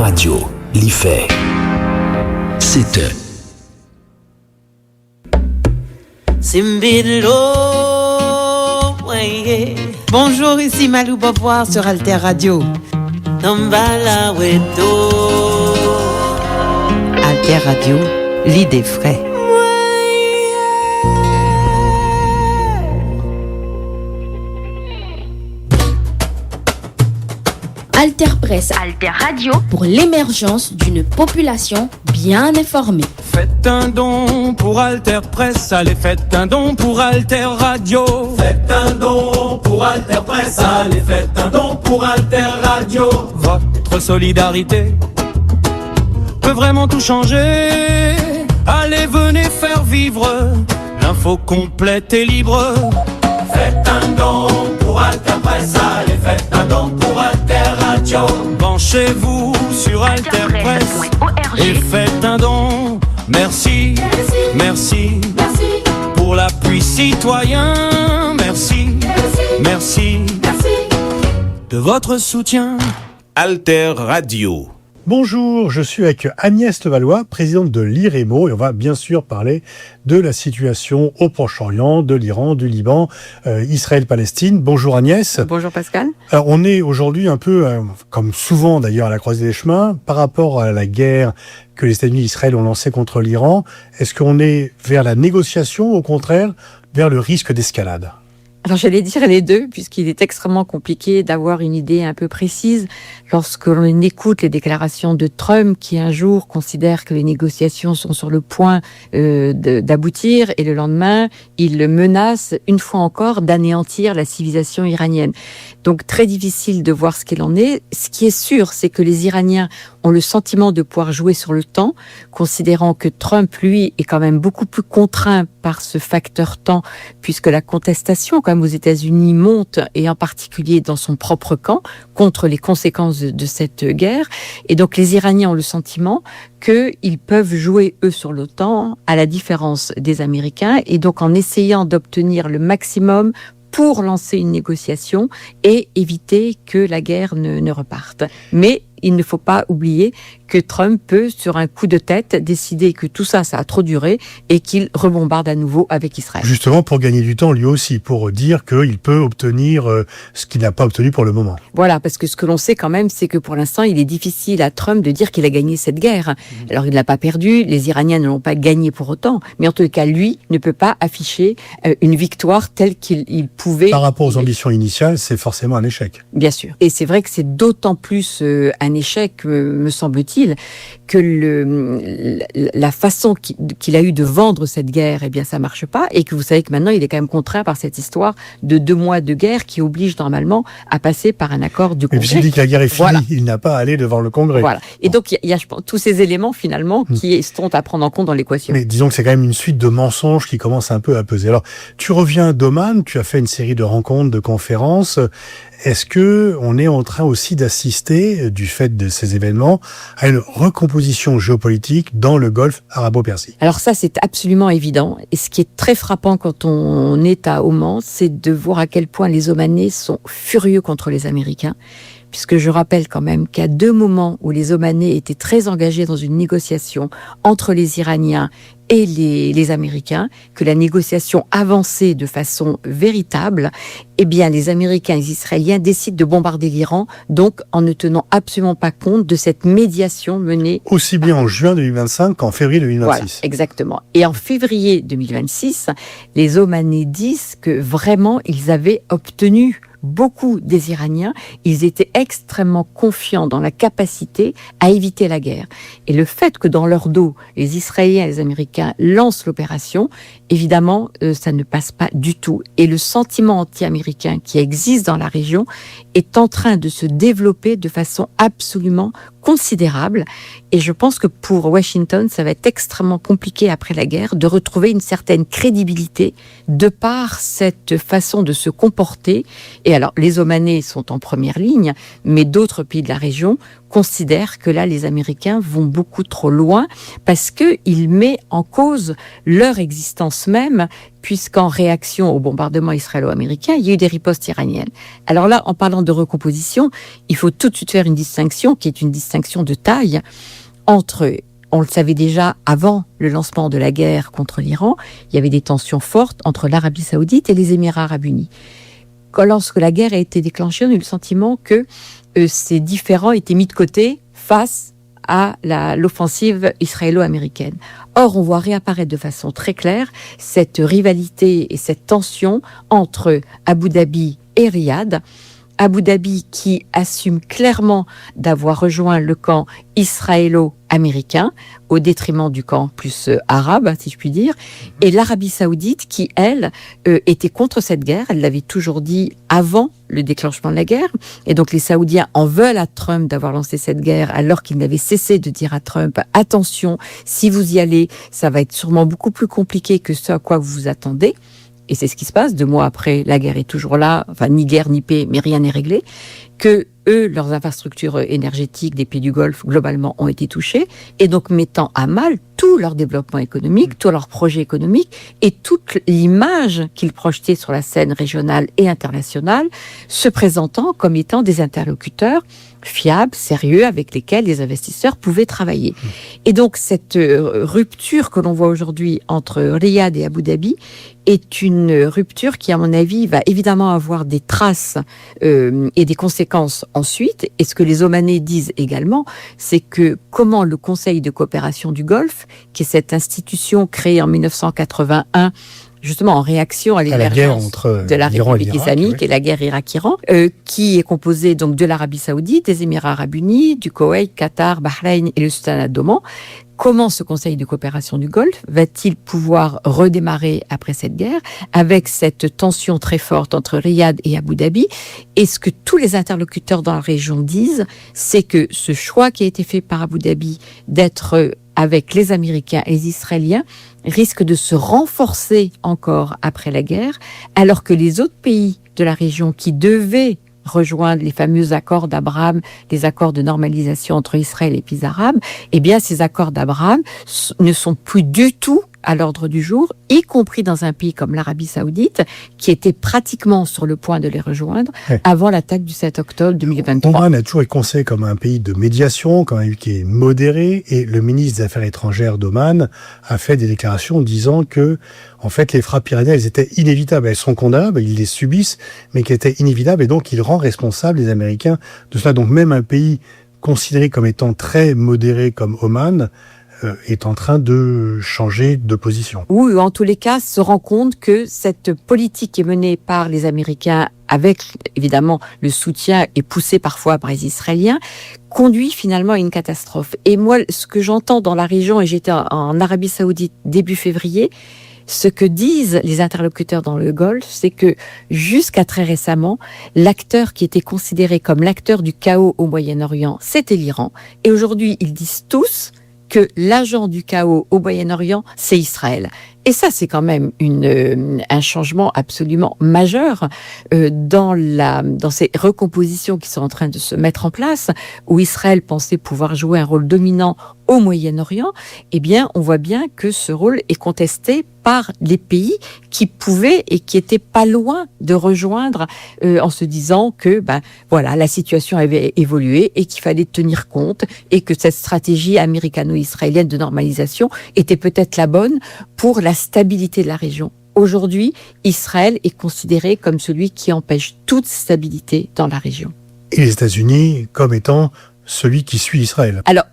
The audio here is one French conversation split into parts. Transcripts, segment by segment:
Radio, l'IFE. C'est Bonjour, ici Malou Beauvoir sur Alter Radio. Alter Radio, l'idée frais. Alter Presse, Alter Radio, pour l'émergence d'une population bien informée. Faites un don pour Alter Presse, allez, faites un don pour Alter Radio. Faites un don pour Alter Presse, allez, faites un don pour Alter Radio. Votre solidarité peut vraiment tout changer. Allez, venez faire vivre l'info complète et libre. Faites un don pour Alter Presse, allez, faites un don pour Alter Radio. Branchez-vous sur Alter Presse et faites un don. Merci, merci, merci pour l'appui citoyen. Merci, merci, merci de votre soutien. Alter Radio. Bonjour, je suis avec Agnès Levallois, présidente de l'IREMO, et on va bien sûr parler de la situation au Proche-Orient, de l'Iran, du Liban, Israël-Palestine. Bonjour Agnès. Bonjour Pascal. Alors, on est aujourd'hui un peu, comme souvent d'ailleurs à la croisée des chemins, par rapport à la guerre que les États-Unis et Israël ont lancée contre l'Iran. Est-ce qu'on est vers la négociation ou au contraire vers le risque d'escalade ? Alors j'allais dire les deux, puisqu'il est extrêmement compliqué d'avoir une idée un peu précise lorsque l'on écoute les déclarations de Trump, qui un jour considère que les négociations sont sur le point d'aboutir, et le lendemain, il menace une fois encore d'anéantir la civilisation iranienne. Donc très difficile de voir ce qu'il en est. Ce qui est sûr, c'est que les Iraniens ont le sentiment de pouvoir jouer sur le temps, considérant que Trump, lui, est quand même beaucoup plus contraint par ce facteur temps, puisque la contestation, quand même, aux États-Unis monte, et en particulier dans son propre camp, contre les conséquences de cette guerre. Et donc les Iraniens ont le sentiment qu'ils peuvent jouer, eux, sur le temps, à la différence des Américains, et donc en essayant d'obtenir le maximum pour lancer une négociation et éviter que la guerre ne reparte. Mais il ne faut pas oublier que Trump peut, sur un coup de tête, décider que tout ça a trop duré et qu'il rebombarde à nouveau avec Israël. Justement pour gagner du temps lui aussi, pour dire qu'il peut obtenir ce qu'il n'a pas obtenu pour le moment. Voilà, parce que ce que l'on sait quand même, c'est que pour l'instant, il est difficile à Trump de dire qu'il a gagné cette guerre. Alors il ne l'a pas perdu, les Iraniens ne l'ont pas gagné pour autant, mais en tout cas, lui ne peut pas afficher une victoire telle qu'il pouvait. Par rapport aux ambitions initiales, c'est forcément un échec. Bien sûr. Et c'est vrai que c'est d'autant plus un échec, me semble-t-il, que la façon qu'il a eu de vendre cette guerre, eh bien, ça marche pas, et que vous savez que maintenant, il est quand même contraint par cette histoire de 2 mois de guerre qui oblige normalement à passer par un accord du Congrès. Et puis s'il dit que la guerre est finie, voilà, il n'a pas à aller devant le Congrès. Voilà. Et donc, il y a je pense, tous ces éléments, finalement, qui sont à prendre en compte dans l'équation. Mais disons que c'est quand même une suite de mensonges qui commence un peu à peser. Alors, tu reviens d'Oman, tu as fait une série de rencontres, de conférences. Est-ce que on est en train aussi d'assister, du fait de ces événements, à une recomposition géopolitique dans le Golfe arabo-persique ? Alors ça, c'est absolument évident. Et ce qui est très frappant quand on est à Oman, c'est de voir à quel point les Omanais sont furieux contre les Américains. Puisque je rappelle quand même qu'à 2 moments où les Omanais étaient très engagés dans une négociation entre les Iraniens et les Américains, que la négociation avançait de façon véritable, eh bien les Américains et les Israéliens décident de bombarder l'Iran, donc en ne tenant absolument pas compte de cette médiation menée. Aussi bien en juin 2025 qu'en février 2026. Voilà, exactement. Et en février 2026, les Omanais disent que vraiment ils avaient obtenu beaucoup des Iraniens, ils étaient extrêmement confiants dans la capacité à éviter la guerre. Et le fait que dans leur dos, les Israéliens et les Américains lancent l'opération, évidemment, ça ne passe pas du tout. Et le sentiment anti-américain qui existe dans la région est en train de se développer de façon absolument considérable. Et je pense que pour Washington, ça va être extrêmement compliqué après la guerre de retrouver une certaine crédibilité de par cette façon de se comporter. Et alors, les Omanais sont en première ligne, mais d'autres pays de la région considèrent que là, les Américains vont beaucoup trop loin parce qu'il met en cause leur existence même, puisqu'en réaction au bombardement israélo-américain, il y a eu des ripostes iraniennes. Alors là, en parlant de recomposition, il faut tout de suite faire une distinction qui est une distinction de taille entre, on le savait déjà avant le lancement de la guerre contre l'Iran, il y avait des tensions fortes entre l'Arabie Saoudite et les Émirats Arabes Unis. Lorsque la guerre a été déclenchée, on a eu le sentiment que ces différends étaient mis de côté face à l'offensive israélo-américaine. Or, on voit réapparaître de façon très claire cette rivalité et cette tension entre Abu Dhabi et Riyad. Abu Dhabi qui assume clairement d'avoir rejoint le camp israélo-américain au détriment du camp plus arabe, si je puis dire, et l'Arabie Saoudite qui, elle, était contre cette guerre. Elle l'avait toujours dit avant le déclenchement de la guerre. Et donc les Saoudiens en veulent à Trump d'avoir lancé cette guerre alors qu'il n'avait cessé de dire à Trump « Attention, si vous y allez, ça va être sûrement beaucoup plus compliqué que ce à quoi vous vous attendez ». Et c'est ce qui se passe, 2 mois après, la guerre est toujours là, enfin ni guerre ni paix, mais rien n'est réglé, que eux, leurs infrastructures énergétiques des pays du Golfe, globalement, ont été touchées, et donc mettant à mal tout leur développement économique, tout leur projet économique, et toute l'image qu'ils projetaient sur la scène régionale et internationale, se présentant comme étant des interlocuteurs fiables, sérieux, avec lesquels les investisseurs pouvaient travailler. Et donc cette rupture que l'on voit aujourd'hui entre Riyad et Abu Dhabi est une rupture qui, à mon avis, va évidemment avoir des traces et des conséquences ensuite. Et ce que les Omanais disent également, c'est que comment le Conseil de coopération du Golfe, qui est cette institution créée en 1981, justement en réaction à l'émergence de la République islamique et la guerre Irak-Iran, qui est composée donc de l'Arabie Saoudite, des Émirats Arabes Unis, du Koweït, Qatar, Bahreïn et le Sultanat d'Oman. Comment ce Conseil de coopération du Golfe va-t-il pouvoir redémarrer après cette guerre avec cette tension très forte entre Riyad et Abu Dhabi? Et ce que tous les interlocuteurs dans la région disent, c'est que ce choix qui a été fait par Abu Dhabi d'être avec les Américains et les Israéliens risque de se renforcer encore après la guerre, alors que les autres pays de la région qui devaient rejoindre les fameux accords d'Abraham, les accords de normalisation entre Israël et les pays arabes, eh bien, ces accords d'Abraham ne sont plus du tout à l'ordre du jour, y compris dans un pays comme l'Arabie Saoudite, qui était pratiquement sur le point de les rejoindre avant l'attaque du 7 octobre 2023. Oman a toujours été considéré comme un pays de médiation, comme un pays qui est modéré, et le ministre des Affaires étrangères d'Oman a fait des déclarations disant que, en fait, les frappes iraniennes, elles étaient inévitables. Elles sont condamnables, ils les subissent, mais qui étaient inévitables, et donc il rend responsable les Américains de cela. Donc même un pays considéré comme étant très modéré comme Oman est en train de changer de position. Oui, en tous les cas, se rend compte que cette politique qui est menée par les Américains, avec évidemment le soutien et poussé parfois par les Israéliens, conduit finalement à une catastrophe. Et moi, ce que j'entends dans la région, et j'étais en Arabie Saoudite début février, ce que disent les interlocuteurs dans le Golfe, c'est que jusqu'à très récemment, l'acteur qui était considéré comme l'acteur du chaos au Moyen-Orient, c'était l'Iran. Et aujourd'hui, ils disent tous que l'agent du chaos au Moyen-Orient, c'est Israël. Et ça, c'est quand même un changement absolument majeur dans ces recompositions qui sont en train de se mettre en place, où Israël pensait pouvoir jouer un rôle dominant au Moyen-Orient. Eh bien, on voit bien que ce rôle est contesté par les pays qui pouvaient et qui étaient pas loin de rejoindre en se disant que voilà, la situation avait évolué et qu'il fallait tenir compte et que cette stratégie américano-israélienne de normalisation était peut-être la bonne pour la stabilité de la région. Aujourd'hui, Israël est considéré comme celui qui empêche toute stabilité dans la région. Et les États-Unis comme étant celui qui suit Israël. Alors,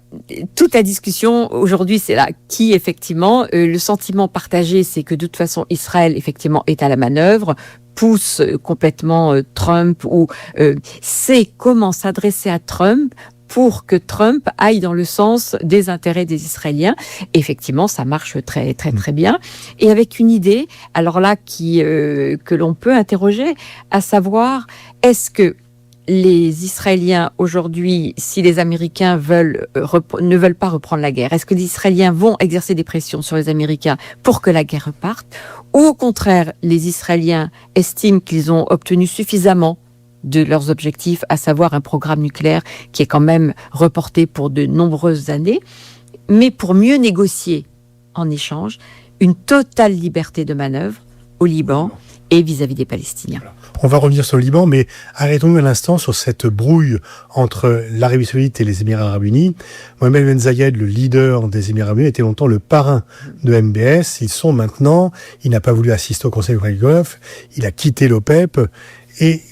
toute la discussion aujourd'hui, c'est là qui, effectivement, le sentiment partagé, c'est que de toute façon, Israël, effectivement, est à la manœuvre, pousse complètement Trump, ou sait comment s'adresser à Trump pour que Trump aille dans le sens des intérêts des Israéliens. Et effectivement, ça marche très, très, très bien. Et avec une idée, alors là, que l'on peut interroger, à savoir, est-ce que les Israéliens aujourd'hui, si les Américains ne veulent pas reprendre la guerre, est-ce que les Israéliens vont exercer des pressions sur les Américains pour que la guerre reparte? Ou au contraire, les Israéliens estiment qu'ils ont obtenu suffisamment de leurs objectifs, à savoir un programme nucléaire qui est quand même reporté pour de nombreuses années, mais pour mieux négocier en échange une totale liberté de manœuvre au Liban et vis-à-vis des Palestiniens. On va revenir sur le Liban, mais arrêtons-nous un instant sur cette brouille entre l'Arabie Saoudite et les Émirats Arabes Unis. Mohamed Ben Zayed, le leader des Émirats Arabes Unis, était longtemps le parrain de MBS. Il n'a pas voulu assister au Conseil du Golfe, il a quitté l'OPEP, et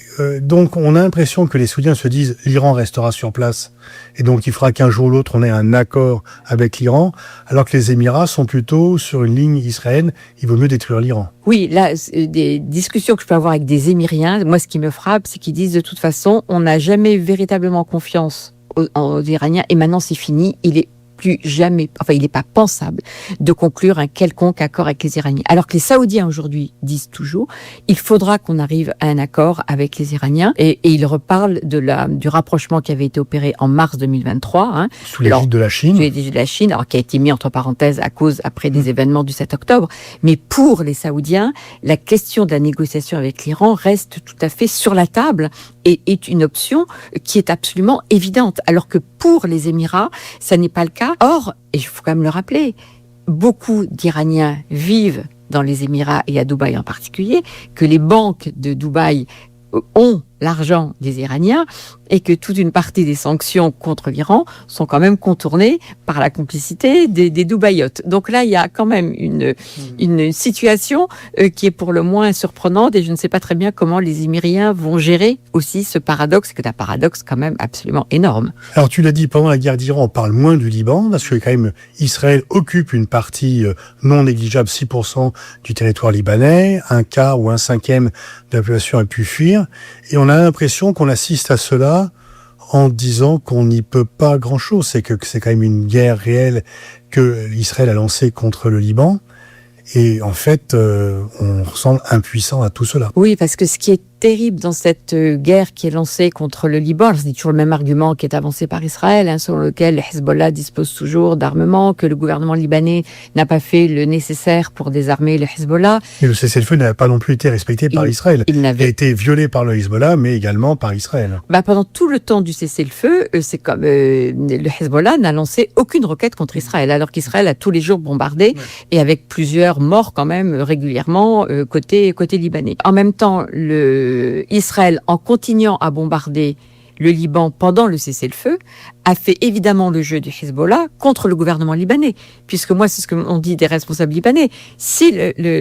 donc on a l'impression que les Saoudiens se disent l'Iran restera sur place, et donc il faudra qu'un jour ou l'autre on ait un accord avec l'Iran, alors que les Émirats sont plutôt sur une ligne israélienne, il vaut mieux détruire l'Iran. Oui, là, des discussions que je peux avoir avec des Émiriens, moi ce qui me frappe, c'est qu'ils disent de toute façon, on n'a jamais véritablement confiance aux Iraniens, et maintenant c'est fini, il n'est pas pensable de conclure un quelconque accord avec les Iraniens. Alors que les Saoudiens aujourd'hui disent toujours, il faudra qu'on arrive à un accord avec les Iraniens, et ils reparlent du rapprochement qui avait été opéré en mars 2023. Sous l'égide de la Chine. Sous l'égide de la Chine, alors qui a été mis entre parenthèses après des événements du 7 octobre. Mais pour les Saoudiens, la question de la négociation avec l'Iran reste tout à fait sur la table et est une option qui est absolument évidente. Alors que pour les Émirats, ça n'est pas le cas. Or, et il faut quand même le rappeler, beaucoup d'Iraniens vivent dans les Émirats et à Dubaï en particulier, que les banques de Dubaï ont l'argent des Iraniens et que toute une partie des sanctions contre l'Iran sont quand même contournées par la complicité des Dubaïotes. Donc là, il y a quand même une situation qui est pour le moins surprenante, et je ne sais pas très bien comment les Émiriens vont gérer aussi ce paradoxe, qui est un paradoxe quand même absolument énorme. Alors tu l'as dit, pendant la guerre d'Iran, on parle moins du Liban, parce que quand même Israël occupe une partie non négligeable, 6% du territoire libanais, un quart ou un cinquième de la population a pu fuir, et on a l'impression qu'on assiste à cela en disant qu'on n'y peut pas grand-chose. C'est que c'est quand même une guerre réelle que Israël a lancée contre le Liban. Et en fait, on semble impuissant à tout cela. Oui, parce que ce qui est terrible dans cette guerre qui est lancée contre le Liban, c'est toujours le même argument qui est avancé par Israël, selon lequel le Hezbollah dispose toujours d'armements, que le gouvernement libanais n'a pas fait le nécessaire pour désarmer le Hezbollah. Et le cessez-le-feu n'a pas non plus été respecté par Israël. Il a été violé par le Hezbollah, mais également par Israël. Pendant tout le temps du cessez-le-feu, c'est comme le Hezbollah n'a lancé aucune roquette contre Israël, alors qu'Israël a tous les jours bombardé, et avec plusieurs morts quand même régulièrement côté libanais. En même temps, Israël, en continuant à bombarder le Liban pendant le cessez-le-feu, a fait évidemment le jeu du Hezbollah contre le gouvernement libanais. Puisque moi, c'est ce qu'on dit des responsables libanais. Si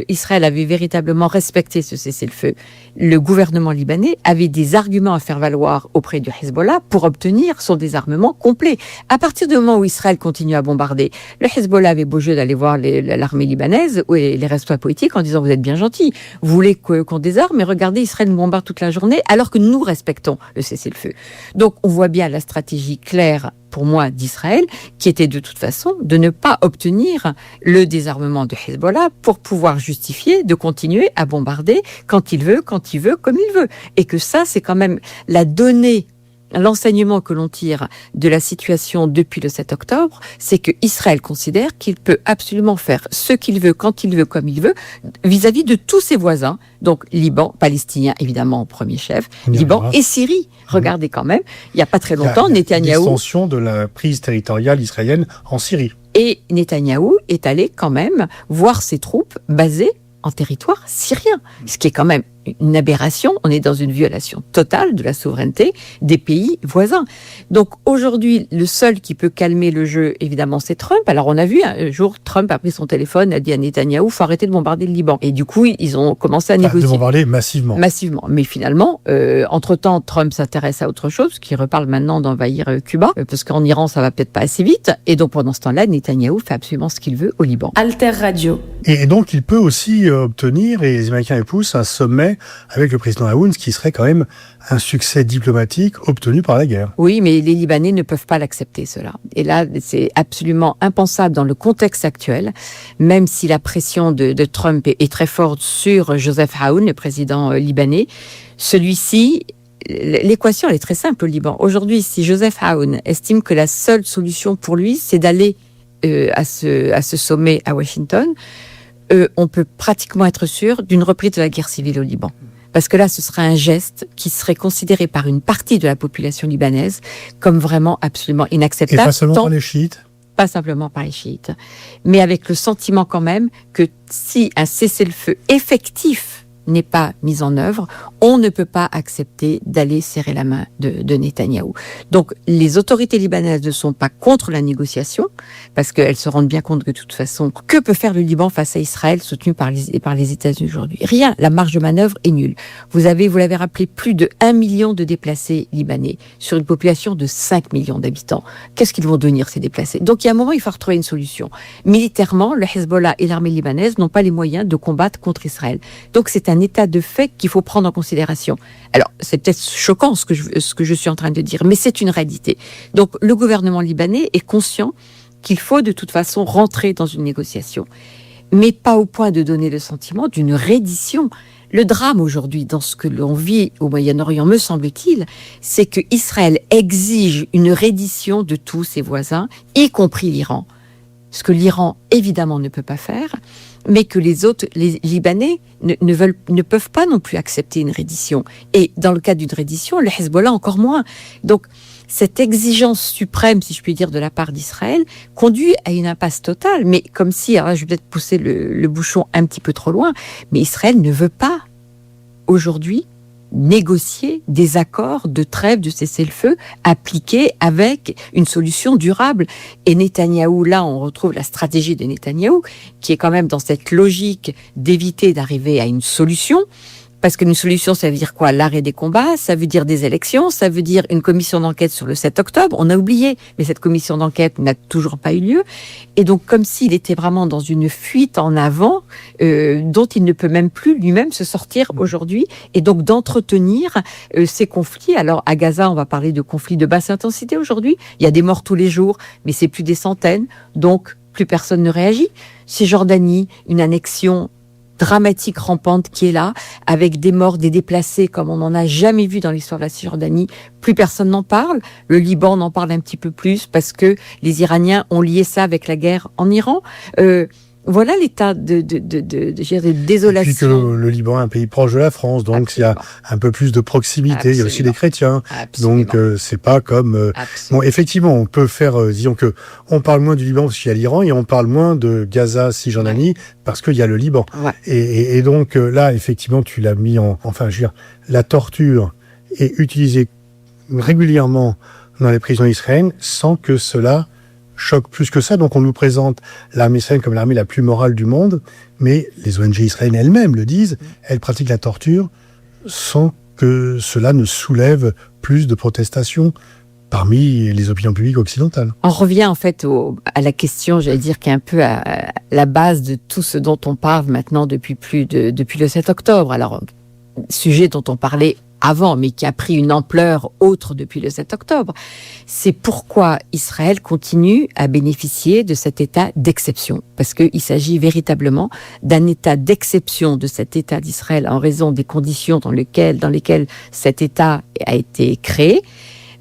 Israël avait véritablement respecté ce cessez-le-feu, le gouvernement libanais avait des arguments à faire valoir auprès du Hezbollah pour obtenir son désarmement complet. À partir du moment où Israël continue à bombarder, le Hezbollah avait beau jeu d'aller voir l'armée libanaise ou les responsables politiques en disant « Vous êtes bien gentils, vous voulez qu'on désarme, mais regardez, Israël nous bombarde toute la journée alors que nous respectons le cessez-le-feu. » Donc, on voit bien la stratégie claire pour moi d'Israël, qui était de toute façon de ne pas obtenir le désarmement de Hezbollah pour pouvoir justifier de continuer à bombarder quand il veut, comme il veut. Et que ça, c'est quand même la donnée, l'enseignement que l'on tire de la situation depuis le 7 octobre, c'est que Israël considère qu'il peut absolument faire ce qu'il veut, quand il veut, comme il veut, vis-à-vis de tous ses voisins, donc Liban, Palestiniens évidemment en premier chef, Liban et Syrie. Regardez quand même, il n'y a pas très longtemps, Netanyahou... L'extension de la prise territoriale israélienne en Syrie. Et Netanyahou est allé quand même voir ses troupes basées en territoire syrien, ce qui est quand même une aberration. On est dans une violation totale de la souveraineté des pays voisins. Donc aujourd'hui, le seul qui peut calmer le jeu, évidemment, c'est Trump. Alors on a vu un jour, Trump a pris son téléphone, a dit à Netanyahou, faut arrêter de bombarder le Liban. Et du coup, ils ont commencé à négocier. De bombarder massivement. Massivement. Mais finalement, entre-temps, Trump s'intéresse à autre chose, qui reparle maintenant d'envahir Cuba, parce qu'en Iran, ça va peut-être pas assez vite. Et donc pendant ce temps-là, Netanyahou fait absolument ce qu'il veut au Liban. Alter Radio. Et donc il peut aussi obtenir, et les Américains épousent, un sommet avec le président Aoun, ce qui serait quand même un succès diplomatique obtenu par la guerre. Oui, mais les Libanais ne peuvent pas l'accepter, cela. Et là, c'est absolument impensable dans le contexte actuel, même si la pression de Trump est très forte sur Joseph Aoun, le président libanais. Celui-ci, l'équation elle est très simple au Liban. Aujourd'hui, si Joseph Aoun estime que la seule solution pour lui, c'est d'aller à ce sommet à Washington, on peut pratiquement être sûr d'une reprise de la guerre civile au Liban. Parce que là, ce serait un geste qui serait considéré par une partie de la population libanaise comme vraiment absolument inacceptable. Et pas seulement par les chiites ? Pas simplement par les chiites, mais avec le sentiment quand même que si un cessez-le-feu effectif n'est pas mis en œuvre, on ne peut pas accepter d'aller serrer la main de Netanyahou. Donc, les autorités libanaises ne sont pas contre la négociation, parce qu'elles se rendent bien compte que de toute façon, que peut faire le Liban face à Israël, soutenu par les États-Unis aujourd'hui ? Rien, la marge de manœuvre est nulle. Vous l'avez rappelé, plus de 1 million de déplacés libanais, sur une population de 5 millions d'habitants. Qu'est-ce qu'ils vont devenir, ces déplacés ? Donc, il y a un moment, il faut retrouver une solution. Militairement, le Hezbollah et l'armée libanaise n'ont pas les moyens de combattre contre Israël. Donc, c'est un état de fait qu'il faut prendre en considération. Alors, c'est peut-être choquant ce que je suis en train de dire, mais c'est une réalité. Donc, le gouvernement libanais est conscient qu'il faut de toute façon rentrer dans une négociation, mais pas au point de donner le sentiment d'une reddition. Le drame aujourd'hui, dans ce que l'on vit au Moyen-Orient, me semble-t-il, c'est que Israël exige une reddition de tous ses voisins, y compris l'Iran. Ce que l'Iran, évidemment, ne peut pas faire, mais que les Libanais ne peuvent pas non plus accepter une reddition. Et dans le cas d'une reddition, le Hezbollah encore moins. Donc, cette exigence suprême, si je puis dire, de la part d'Israël, conduit à une impasse totale. Mais comme si, alors là, je vais peut-être pousser le bouchon un petit peu trop loin, mais Israël ne veut pas, aujourd'hui, négocier des accords de trêve de cessez-le-feu appliqués avec une solution durable. Et Netanyahou, là, on retrouve la stratégie de Netanyahou, qui est quand même dans cette logique d'éviter d'arriver à une solution. Parce qu'une solution, ça veut dire quoi ? L'arrêt des combats, ça veut dire des élections, ça veut dire une commission d'enquête sur le 7 octobre. On a oublié, mais cette commission d'enquête n'a toujours pas eu lieu. Et donc, comme s'il était vraiment dans une fuite en avant, dont il ne peut même plus lui-même se sortir aujourd'hui, et donc d'entretenir ces conflits. Alors, à Gaza, on va parler de conflits de basse intensité aujourd'hui. Il y a des morts tous les jours, mais c'est plus des centaines. Donc, plus personne ne réagit. Cisjordanie, une annexion dramatique rampante qui est là, avec des morts, des déplacés comme on n'en a jamais vu dans l'histoire de la Cisjordanie. Plus personne n'en parle. Le Liban en parle un petit peu plus parce que les Iraniens ont lié ça avec la guerre en Iran. Voilà l'état de désolation. Et puis que le Liban est un pays proche de la France, donc absolument. Il y a un peu plus de proximité. Absolument. Il y a aussi des chrétiens, absolument. Donc c'est pas comme. Bon, effectivement, on peut faire, disons que on parle moins du Liban parce qu'il y a l'Iran et on parle moins de Gaza, Cisjordanie parce qu'il y a le Liban. Ouais. Et donc là, effectivement, tu l'as mis enfin, je veux dire, la torture est utilisée régulièrement dans les prisons israéliennes sans que cela choque plus que ça. Donc on nous présente l'armée israélienne comme l'armée la plus morale du monde, mais les ONG israéliennes elles-mêmes le disent, elles pratiquent la torture sans que cela ne soulève plus de protestations parmi les opinions publiques occidentales. On revient en fait à la question, j'allais dire, qui est un peu à la base de tout ce dont on parle maintenant depuis le 7 octobre. Alors, sujet dont on parlait avant, mais qui a pris une ampleur autre depuis le 7 octobre. C'est pourquoi Israël continue à bénéficier de cet état d'exception. Parce qu'il s'agit véritablement d'un état d'exception de cet état d'Israël en raison des conditions dans lesquelles cet état a été créé.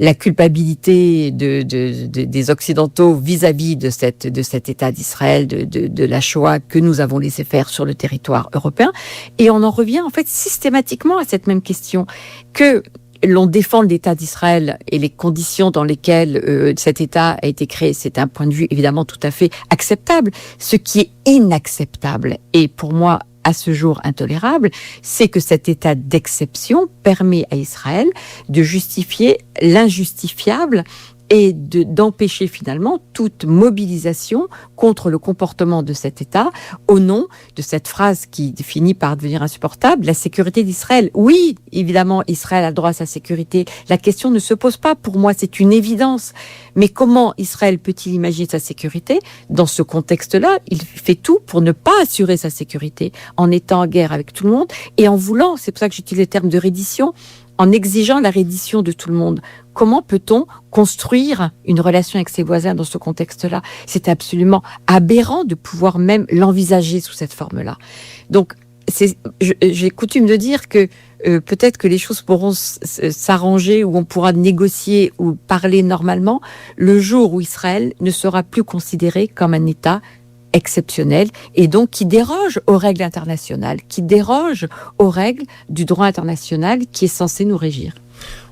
La culpabilité des Occidentaux vis-à-vis de cet État d'Israël, de la Shoah que nous avons laissé faire sur le territoire européen. Et on en revient en fait systématiquement à cette même question, que l'on défend l'État d'Israël et les conditions dans lesquelles cet État a été créé, c'est un point de vue évidemment tout à fait acceptable. Ce qui est inacceptable, et pour moi à ce jour intolérable, c'est que cet état d'exception permet à Israël de justifier l'injustifiable et d'empêcher finalement toute mobilisation contre le comportement de cet État au nom de cette phrase qui finit par devenir insupportable, la sécurité d'Israël. Oui, évidemment, Israël a le droit à sa sécurité. La question ne se pose pas. Pour moi, c'est une évidence. Mais comment Israël peut-il imaginer sa sécurité ? Dans ce contexte-là, il fait tout pour ne pas assurer sa sécurité en étant en guerre avec tout le monde et en voulant, c'est pour ça que j'utilise le terme de reddition, en exigeant la reddition de tout le monde. Comment peut-on construire une relation avec ses voisins dans ce contexte-là ? C'est absolument aberrant de pouvoir même l'envisager sous cette forme-là. Donc, j'ai coutume de dire que peut-être que les choses pourront s'arranger ou on pourra négocier ou parler normalement le jour où Israël ne sera plus considéré comme un État exceptionnel et donc qui déroge aux règles internationales, qui déroge aux règles du droit international qui est censé nous régir.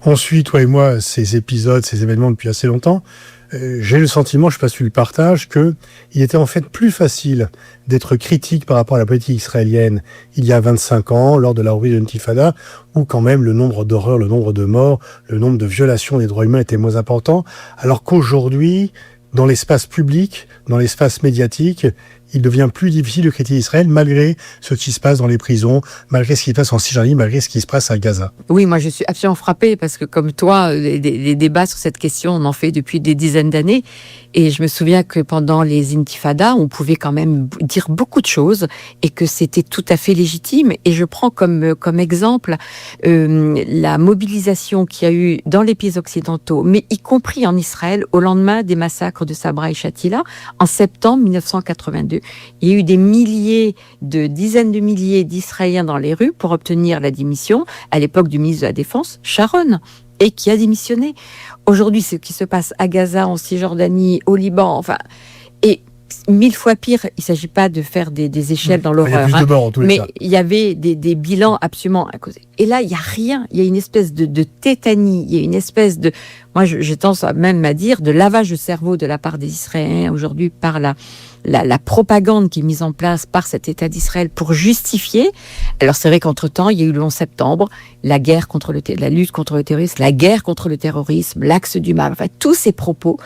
On suit, toi et moi, ces épisodes, ces événements depuis assez longtemps. J'ai le sentiment, je ne sais pas si tu le partages, qu'il était en fait plus facile d'être critique par rapport à la politique israélienne il y a 25 ans, lors de la reprise de l'Intifada, où quand même le nombre d'horreurs, le nombre de morts, le nombre de violations des droits humains était moins important, alors qu'aujourd'hui, dans l'espace public, dans l'espace médiatique, il devient plus difficile de critiquer Israël malgré ce qui se passe dans les prisons, malgré ce qui se passe en Cisjordanie, malgré ce qui se passe à Gaza. Oui, moi je suis absolument frappée parce que comme toi, les débats sur cette question, on en fait depuis des dizaines d'années. Et je me souviens que pendant les intifadas, on pouvait quand même dire beaucoup de choses et que c'était tout à fait légitime. Et je prends comme exemple la mobilisation qu'il y a eu dans les pays occidentaux, mais y compris en Israël, au lendemain des massacres de Sabra et Shatila, en septembre 1982. Il y a eu des dizaines de milliers d'Israéliens dans les rues pour obtenir la démission, à l'époque du ministre de la Défense, Sharon, et qui a démissionné. Aujourd'hui, ce qui se passe à Gaza, en Cisjordanie, au Liban, et 1000 fois pire, il ne s'agit pas de faire des échelles dans l'horreur. Il y a plus de morts en tous les cas. Mais il y avait des bilans absolument à causer. Et là, il n'y a rien. Il y a une espèce de tétanie. Il y a une espèce de... Moi, j'ai tendance même à dire de lavage de cerveau de la part des Israéliens aujourd'hui par la propagande qui est mise en place par cet État d'Israël pour justifier. Alors c'est vrai qu'entre-temps, il y a eu le 11 septembre, la guerre la lutte contre le terrorisme, la guerre contre le terrorisme, l'axe du mal, tous ces propos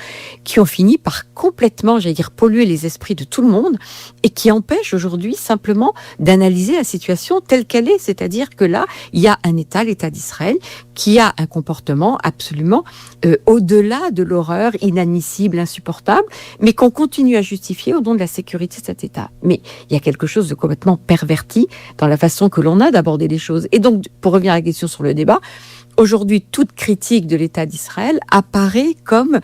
qui ont fini par complètement, polluer les esprits de tout le monde et qui empêchent aujourd'hui simplement d'analyser la situation telle qu'elle est. C'est-à-dire que là, il y a un État, l'État d'Israël, qui a un comportement absolument au-delà de l'horreur, inadmissible, insupportable, mais qu'on continue à justifier au nom de la sécurité de cet État. Mais il y a quelque chose de complètement perverti dans la façon que l'on a d'aborder les choses. Et donc, pour revenir à la question sur le débat, aujourd'hui, toute critique de l'État d'Israël apparaît comme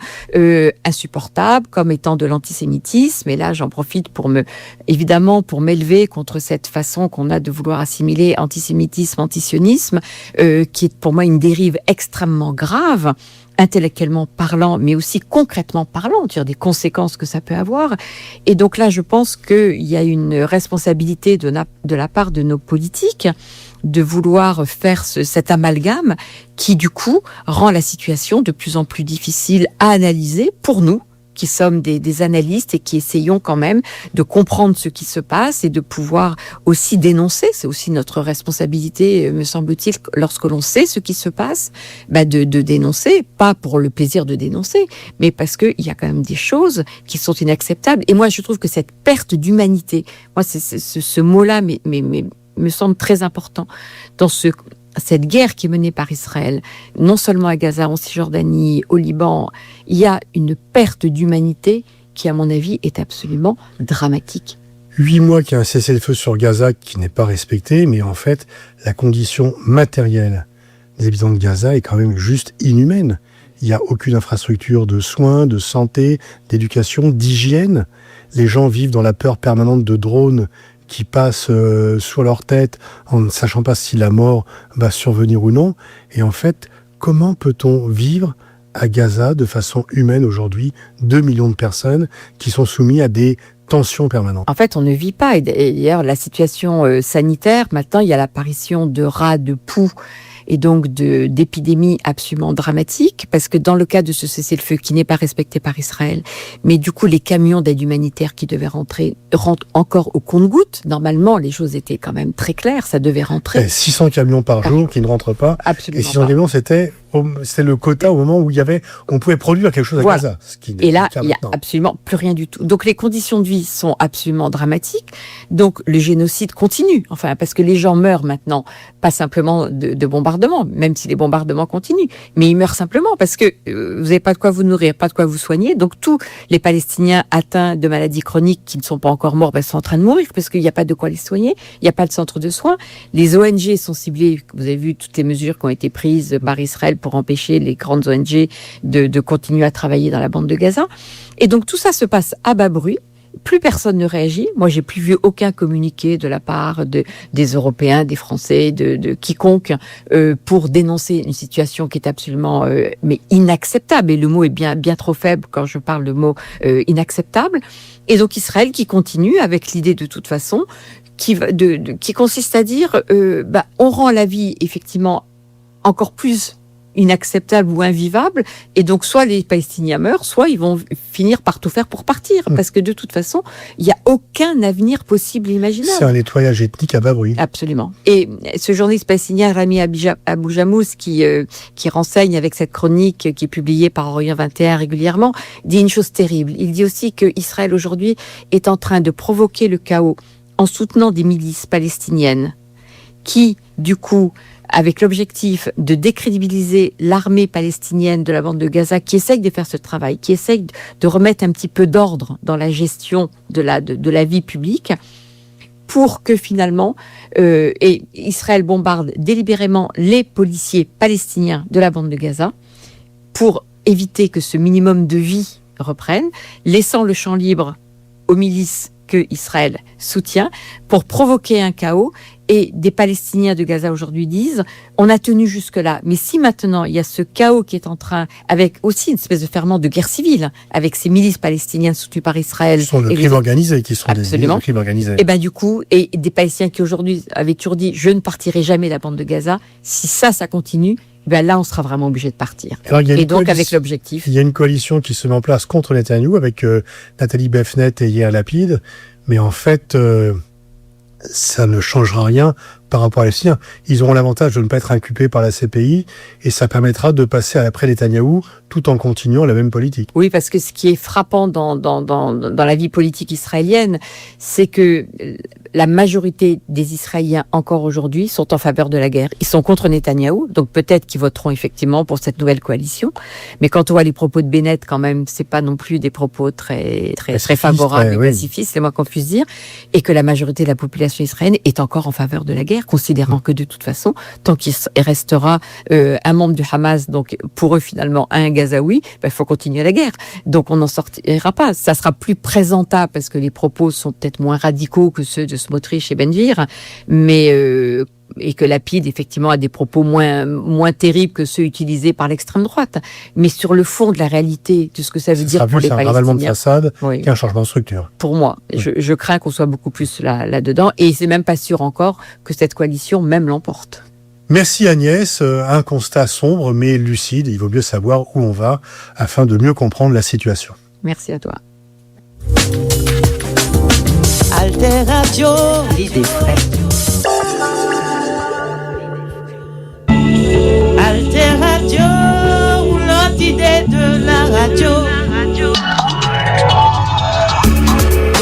insupportable, comme étant de l'antisémitisme. Et là, j'en profite pour m'élever contre cette façon qu'on a de vouloir assimiler antisémitisme, antisionisme, qui est pour moi une dérive extrêmement grave, intellectuellement parlant, mais aussi concrètement parlant, des conséquences que ça peut avoir. Et donc là, je pense qu'il y a une responsabilité de la part de nos politiques de vouloir faire cet amalgame qui, du coup, rend la situation de plus en plus difficile à analyser pour nous, qui sommes des analystes et qui essayons quand même de comprendre ce qui se passe et de pouvoir aussi dénoncer. C'est aussi notre responsabilité, me semble-t-il, lorsque l'on sait ce qui se passe, de dénoncer, pas pour le plaisir de dénoncer, mais parce qu'il y a quand même des choses qui sont inacceptables. Et moi, je trouve que cette perte d'humanité, moi, ce mot-là me semble très important dans cette guerre qui est menée par Israël, non seulement à Gaza, en Cisjordanie, au Liban. Il y a une perte d'humanité qui, à mon avis, est absolument dramatique. 8 mois qu'il y a un cessez-le-feu sur Gaza qui n'est pas respecté, mais en fait, la condition matérielle des habitants de Gaza est quand même juste inhumaine. Il n'y a aucune infrastructure de soins, de santé, d'éducation, d'hygiène. Les gens vivent dans la peur permanente de drones qui passent sur leur tête en ne sachant pas si la mort va survenir ou non. Et en fait, comment peut-on vivre à Gaza de façon humaine aujourd'hui 2 millions de personnes qui sont soumises à des tensions permanentes? En fait, on ne vit pas. Et d'ailleurs, la situation sanitaire, maintenant, il y a l'apparition de rats, de poux, et donc d'épidémies absolument dramatiques, parce que dans le cas de ce cessez-le-feu qui n'est pas respecté par Israël, mais du coup les camions d'aide humanitaire qui devaient rentrer rentrent encore au compte-gouttes. Normalement, les choses étaient quand même très claires, ça devait rentrer. 600 camions par jour qui ne rentrent pas. Absolument. Et 600 camions, c'était le quota au moment où on pouvait produire quelque chose à Gaza. Et là, il n'y a absolument plus rien du tout. Donc les conditions de vie sont absolument dramatiques. Donc le génocide continue. Enfin, parce que les gens meurent maintenant, pas simplement de bombardements, même si les bombardements continuent, mais ils meurent simplement parce que vous n'avez pas de quoi vous nourrir, pas de quoi vous soigner. Donc tous les Palestiniens atteints de maladies chroniques qui ne sont pas encore morts, sont en train de mourir parce qu'il n'y a pas de quoi les soigner. Il n'y a pas de centre de soins. Les ONG sont ciblées. Vous avez vu toutes les mesures qui ont été prises par Israël pour empêcher les grandes ONG de continuer à travailler dans la bande de Gaza. Et donc tout ça se passe à bas bruit, plus personne ne réagit. Moi, j'ai plus vu aucun communiqué de la part des Européens, des Français, de quiconque pour dénoncer une situation qui est absolument mais inacceptable. Et le mot est bien trop faible quand je parle de mot inacceptable. Et donc Israël qui continue avec l'idée de toute façon qui consiste à dire on rend la vie effectivement encore plus inacceptable ou invivable, et donc soit les Palestiniens meurent, soit ils vont finir par tout faire pour partir, parce que de toute façon, il n'y a aucun avenir possible et imaginable. C'est un nettoyage ethnique à bas bruit. Absolument. Et ce journaliste palestinien Rami Abou Jamous, qui renseigne avec cette chronique qui est publiée par Orient 21 régulièrement, dit une chose terrible. Il dit aussi que Israël aujourd'hui est en train de provoquer le chaos en soutenant des milices palestiniennes qui, du coup, avec l'objectif de décrédibiliser l'armée palestinienne de la bande de Gaza, qui essaye de faire ce travail, qui essaye de remettre un petit peu d'ordre dans la gestion de la vie publique, pour que finalement et Israël bombarde délibérément les policiers palestiniens de la bande de Gaza, pour éviter que ce minimum de vie reprenne, laissant le champ libre aux milices que Israël soutient, pour provoquer un chaos. Et des Palestiniens de Gaza aujourd'hui disent, on a tenu jusque-là, mais si maintenant il y a ce chaos qui est en train, avec aussi une espèce de ferment de guerre civile, avec ces milices palestiniennes soutenues par Israël. Ce sont le crime organisé, qui sont absolument des crimes organisés. Et du coup, et des Palestiniens qui aujourd'hui avaient toujours dit, je ne partirai jamais de la bande de Gaza, si ça continue, là on sera vraiment obligé de partir. Alors, et donc avec l'objectif. Il y a une coalition qui se met en place contre Netanyahou avec Nathalie Befnet et Yair Lapid, mais en fait, ça ne changera rien par rapport à les Palestiniens. Ils auront l'avantage de ne pas être inculpés par la CPI et ça permettra de passer après Netanyahou tout en continuant la même politique. Oui, parce que ce qui est frappant dans la vie politique israélienne, c'est que la majorité des Israéliens encore aujourd'hui sont en faveur de la guerre. Ils sont contre Netanyahou, donc peut-être qu'ils voteront effectivement pour cette nouvelle coalition. Mais quand on voit les propos de Bennett, quand même, c'est pas non plus des propos très favorables et pacifistes, c'est moi qu'on puisse dire, et que la majorité de la population israélienne est encore en faveur de la guerre, considérant que de toute façon, tant qu'il restera un membre du Hamas, donc pour eux finalement un Gazaoui, il faut continuer la guerre. Donc on n'en sortira pas. Ça sera plus présentable parce que les propos sont peut-être moins radicaux que ceux de Smotrich et Ben-Gvir, mais et que Lapid effectivement a des propos moins terribles que ceux utilisés par l'extrême droite. Mais sur le fond de la réalité, de ce que ça veut dire pour les Palestiniens, c'est un ravalement de façade qu'un changement de structure. Pour moi, je crains qu'on soit beaucoup plus là-dedans, et c'est même pas sûr encore que cette coalition même l'emporte. Merci Agnès, un constat sombre mais lucide. Il vaut mieux savoir où on va afin de mieux comprendre la situation. Merci à toi. Alter Radio, l'idée fraîche. Alter Radio, l'autre idée de la radio.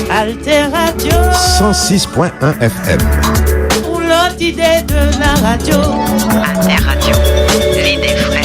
Alter Radio 106.1 FM. L'autre idée de la radio. Alter Radio, l'idée fraîche.